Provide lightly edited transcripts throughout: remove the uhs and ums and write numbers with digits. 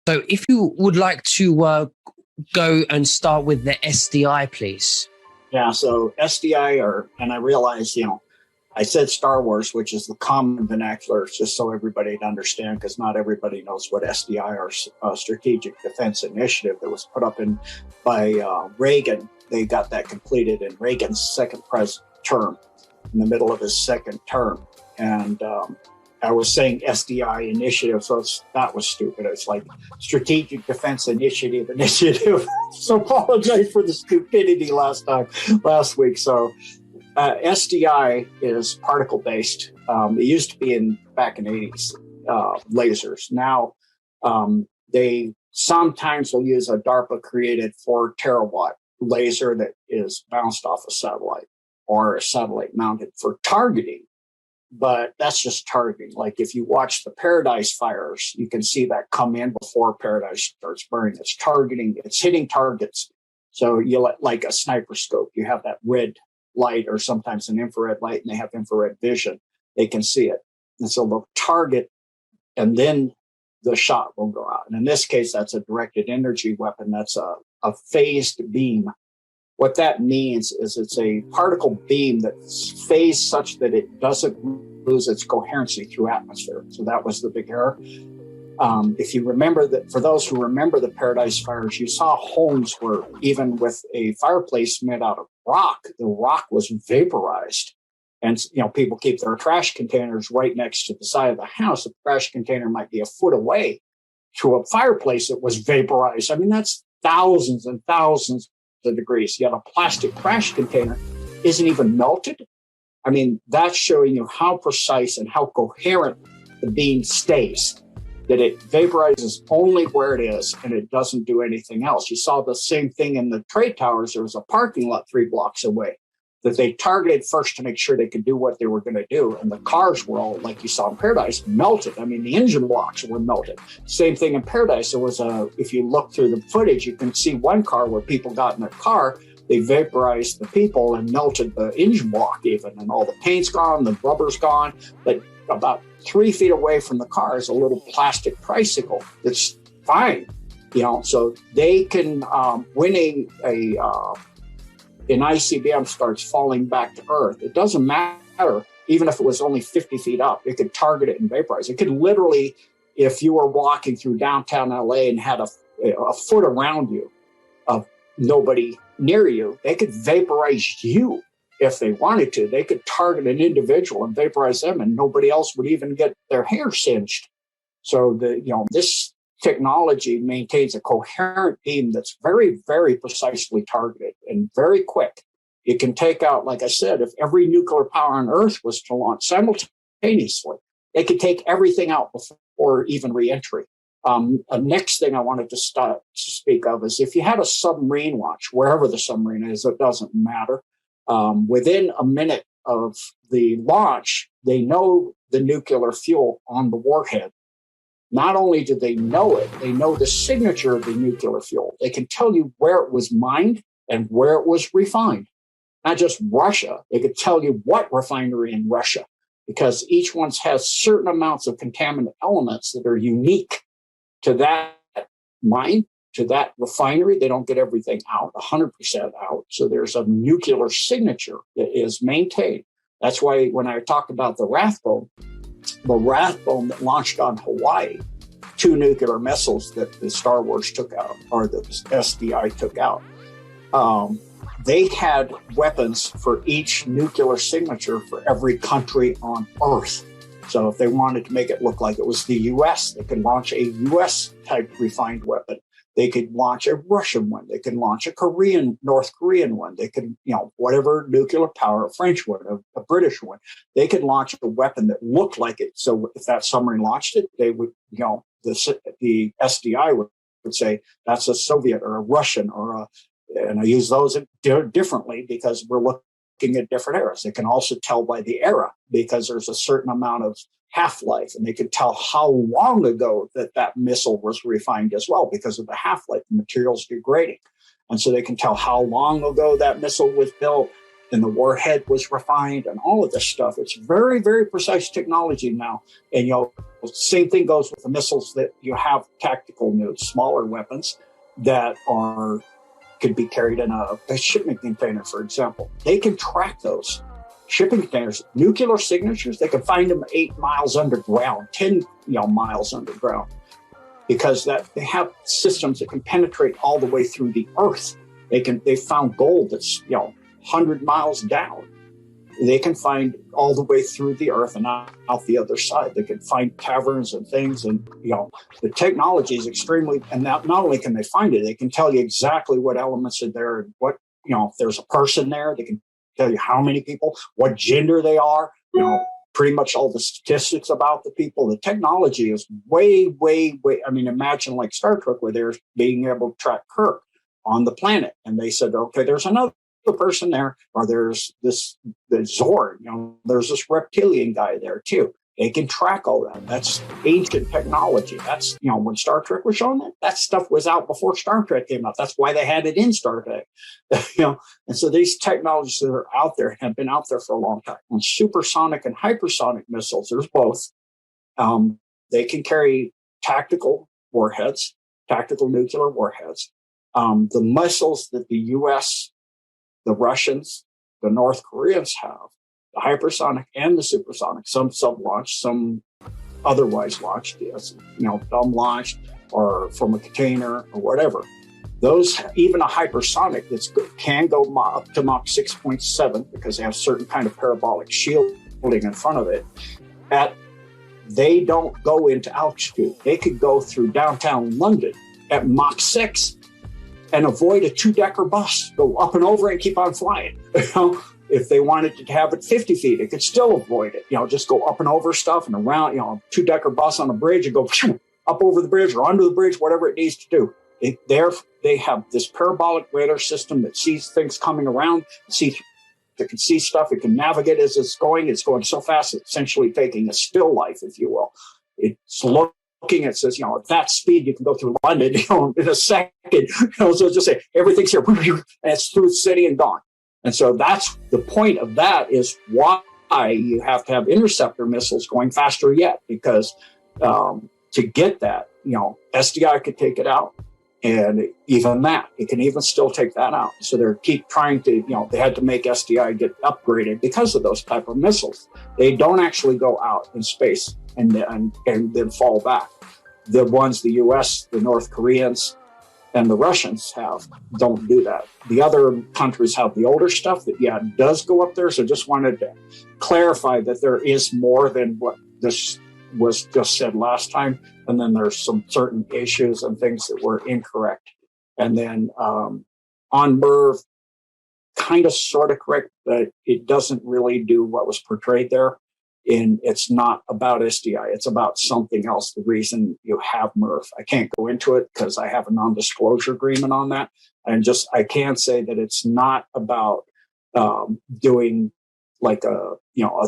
So if you would like to go and start with the SDI, please. Yeah, so SDI and I realize, I said Star Wars, which is the common vernacular, just so everybody to understand, because not everybody knows what SDI or Strategic Defense Initiative that was put up by Reagan. They got that completed in Reagan's second term, in the middle of his second term. And I was saying SDI initiative, so that was stupid. It's like Strategic Defense Initiative. So apologize for the stupidity last week. So SDI is particle based. It used to be back in the 80s, lasers. Now they sometimes will use a DARPA created 4 terawatt laser that is bounced off a satellite or a satellite mounted for targeting. But that's just targeting. Like if you watch the Paradise fires, you can see that come in before Paradise starts burning. It's targeting, it's hitting targets. So like a sniper scope, you have that red light or sometimes an infrared light, and they have infrared vision. They can see it. And so they'll target, and then the shot will go out. And in this case, that's a directed energy weapon. That's a phased beam. What that means is it's a particle beam that's phased such that it doesn't lose its coherency through atmosphere. So that was the big error. If you remember that, for those who remember the Paradise fires, you saw homes where even with a fireplace made out of rock, the rock was vaporized. And, people keep their trash containers right next to the side of the house. The trash container might be a foot away to a fireplace that was vaporized. I mean, that's thousands and thousands of degrees. Yet a plastic trash container isn't even melted. I mean, that's showing you how precise and how coherent the beam stays, that it vaporizes only where it is and it doesn't do anything else. You saw the same thing in the trade towers. There was a parking lot 3 blocks away that they targeted first to make sure they could do what they were going to do. And the cars were all, like you saw in Paradise, melted. I mean, the engine blocks were melted. Same thing in Paradise. There was if you look through the footage, you can see one car where people got in their car, they vaporized the people and melted the engine block even, and all the paint's gone, the rubber's gone. But about 3 feet away from the car is a little plastic tricycle that's fine. So they can, when an ICBM starts falling back to Earth, it doesn't matter, even if it was only 50 feet up, it could target it and vaporize. It could literally, if you were walking through downtown LA and had a foot around you of nobody near you, they could vaporize you if they wanted to. They could target an individual and vaporize them, and nobody else would even get their hair singed. So this technology maintains a coherent beam that's very, very precisely targeted and very quick. It can take out, like I said, if every nuclear power on Earth was to launch simultaneously, they could take everything out before even reentry. Next thing I wanted to speak of is if you had a submarine launch, wherever the submarine is, it doesn't matter. Within a minute of the launch, they know the nuclear fuel on the warhead. Not only do they know it, they know the signature of the nuclear fuel. They can tell you where it was mined and where it was refined. Not just Russia. They could tell you what refinery in Russia, because each one has certain amounts of contaminant elements that are unique to that mine, to that refinery. They don't get everything out, 100% out. So there's a nuclear signature that is maintained. That's why when I talked about the Rathbone that launched on Hawaii, 2 nuclear missiles that the Star Wars took out, or the SDI took out, they had weapons for each nuclear signature for every country on Earth. So if they wanted to make it look like it was the U.S., they could launch a U.S.-type refined weapon. They could launch a Russian one. They could launch a North Korean one. They could, whatever nuclear power, a French one, a British one. They could launch a weapon that looked like it. So if that submarine launched it, they would, the SDI would say that's a Soviet or a Russian and I use those differently because we're looking at different eras. They can also tell by the era because there's a certain amount of half-life, and they could tell how long ago that missile was refined as well because of the half-life. The material's degrading. And so they can tell how long ago that missile was built, and the warhead was refined and all of this stuff. It's very, very precise technology now. And, same thing goes with the missiles that you have, tactical nudes, smaller weapons that could be carried in a shipping container, for example. They can track those shipping containers, nuclear signatures. They can find them 8 miles underground, 10 miles underground, because they have systems that can penetrate all the way through the earth. They found gold that's 100 miles down. They can find all the way through the earth and out the other side. They can find caverns and things, and the technology is extremely. And not only can they find it, they can tell you exactly what elements are there, and what if there's a person there. They can tell you how many people, what gender they are. Pretty much all the statistics about the people. The technology is way, way, way. I mean, imagine like Star Trek, where they're being able to track Kirk on the planet, and they said, okay, there's another person there, or there's the Zorn, there's this reptilian guy there too. They can track all that. That's ancient technology. That's, when Star Trek was showing that stuff was out before Star Trek came out. That's why they had it in Star Trek, And so these technologies that are out there have been out there for a long time. And supersonic and hypersonic missiles, there's both. They can carry tactical warheads, tactical nuclear warheads. The missiles that the U.S., the Russians, the North Koreans have, the hypersonic and the supersonic, some sub-launched, some otherwise launched, dumb launched or from a container or whatever. Those, even a hypersonic can go up to Mach 6.7 because they have certain kind of parabolic shielding in front of it. They don't go into altitude. They could go through downtown London at Mach 6 and avoid a 2-decker bus, go up and over and keep on flying. If they wanted to have it 50 feet, it could still avoid it. Just go up and over stuff and around, 2-decker bus on a bridge and go up over the bridge or under the bridge, whatever it needs to do. They have this parabolic radar system that sees things coming around, it can see stuff, it can navigate as it's going. It's going so fast, it's essentially taking a still life, if you will. It's looking, it says, at that speed, you can go through London, in a second. So just say, everything's here, and it's through the city and gone. And so that's the point of that, is why you have to have interceptor missiles going faster yet, because to get that, SDI could take it out. And even that, it can even still take that out. So they're keep trying to, they had to make SDI get upgraded because of those type of missiles. They don't actually go out in space and then fall back. The ones the US, the North Koreans, and the Russians don't do that. The other countries have the older stuff that, does go up there. So just wanted to clarify that there is more than what this was just said last time. And then there's some certain issues and things that were incorrect. And then on MERV, kind of sort of correct, but it doesn't really do what was portrayed there. And it's not about SDI. It's about something else. The reason you have MERV. I can't go into it because I have a non-disclosure agreement on that. And I can say that it's not about doing like a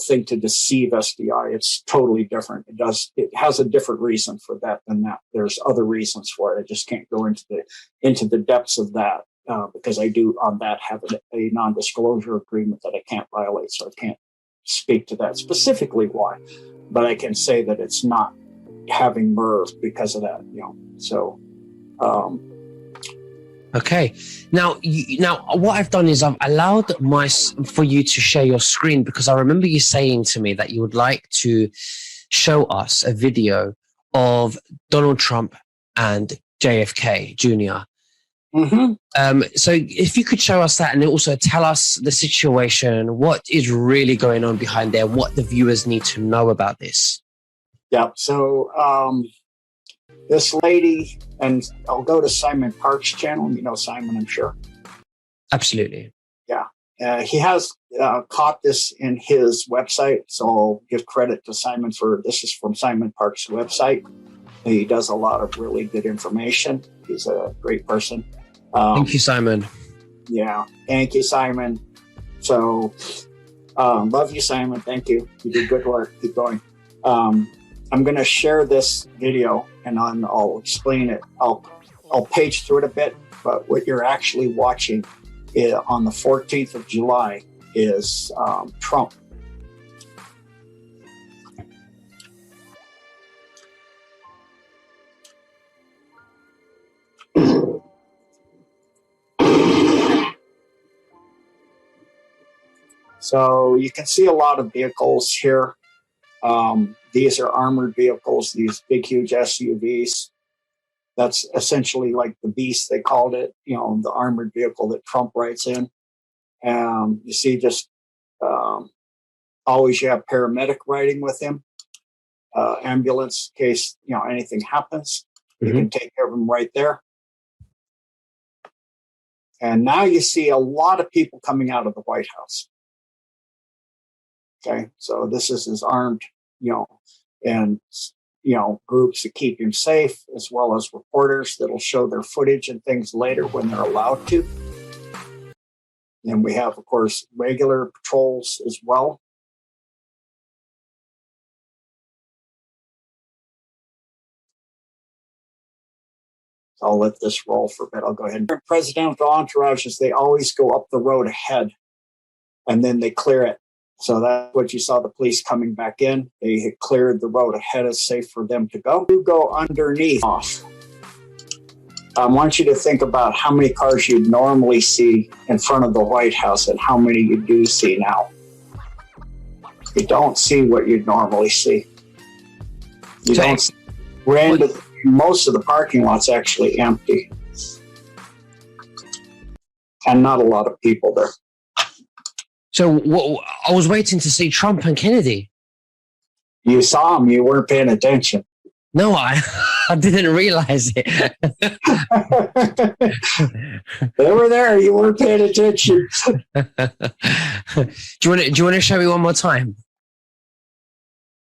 thing to deceive SDI. It's totally different. It has a different reason for that than that. There's other reasons for it. I just can't go into the depths of that because I do on that have a non-disclosure agreement that I can't violate. So I can't speak to that specifically why, but I can say that it's not having MERV because of that. So. Okay. Now, what I've done is I've allowed for you to share your screen, because I remember you saying to me that you would like to show us a video of Donald Trump and JFK Jr. Mm-hmm. So if you could show us that, and also tell us the situation, what is really going on behind there, what the viewers need to know about this. Yeah. So, this lady, and I'll go to Simon Park's channel. You know Simon, I'm sure. Absolutely. Yeah. He has caught this in his website. So I'll give credit to Simon this is from Simon Park's website. He does a lot of really good information. He's a great person. Thank you, Simon. Yeah. Thank you, Simon. So love you, Simon. Thank you. You did good work. Keep going. I'm going to share this video and I'll explain it. I'll page through it a bit, but what you're actually watching on the 14th of July is Trump. So you can see a lot of vehicles here. These are armored vehicles, these big, huge SUVs. That's essentially like the Beast, they called it, you know, the armored vehicle that Trump rides in. You see just always you have paramedic riding with him, ambulance in case, you know, anything happens. You can take care of them right there. And now you see a lot of people coming out of the White House. Okay, so this is his armed, you know, and, you know, groups to keep him safe, as well as reporters that'll show their footage and things later when they're allowed to. And we have, of course, regular patrols as well. So I'll let this roll for a bit. I'll go ahead. Presidential entourages, they always go up the road ahead and then they clear it. So that's what you saw the police coming back in. They had cleared the road ahead. It's safe for them to go. You go underneath off. I want you to think about how many cars you'd normally see in front of the White House and how many you do see now. You don't see what you'd normally see. You don't see. Most of the parking lot's actually empty. And not a lot of people there. So I was waiting to see Trump and Kennedy. You saw them. You weren't paying attention. No, I didn't realize it. They were there. You weren't paying attention. Do you want to show me one more time?